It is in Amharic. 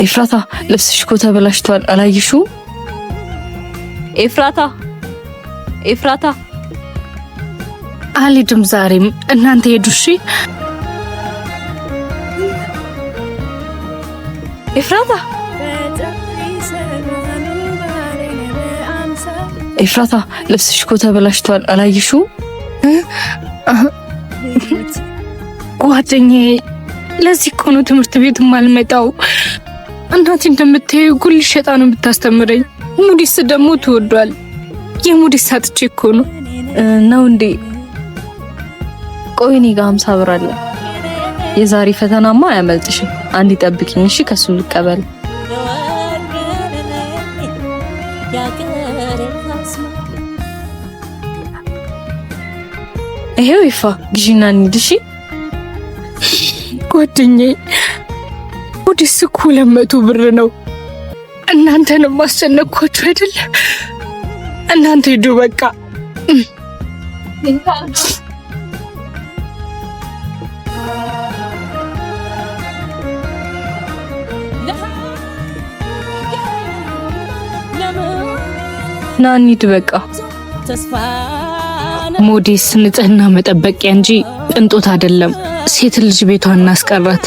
ኤፍራታ ልብስሽ እኮ ተበላሽቷል አላየሽውም? ኤፍራታ አልሄድም ዛሬም እናንተ ሄዱ እሺ። ኤፍራታ ልብስሽ እኮ ተበላሽቷል አላየሽውም? ጓደኛዬ ለዚህ እኮ ነው ትምህርት ቤት ማልመጣው። እናቴ እንደምታየው ጉል ሸጣ ነው የምታስተምረኝ። ሙዲስ ደግሞ ትወዷል። የሙዲስ ሳጥቼ እኮ ነው እንዴ? ቆይ እኔ ጋር 50 ብር አለ። የዛሬ ፈተናማ አያመልጥሽም። አንድ ጠብቂኝ እሺ፣ ከሱ ልቀበል። ይሄው ይፋ ግዢና እንሂድ እሺ። ጓደኛዬ ሙዲስ እኮ 200 ብር ነው። እናንተንም ማስጨነቅኳችሁ አይደል? እናንተ ሂዱ በቃ። ና እንሂድ በቃ። ሙዲስ ንጽህና መጠበቂያ እንጂ ቅንጦት አይደለም። ሴት ልጅ ቤቷን እናስቀራት።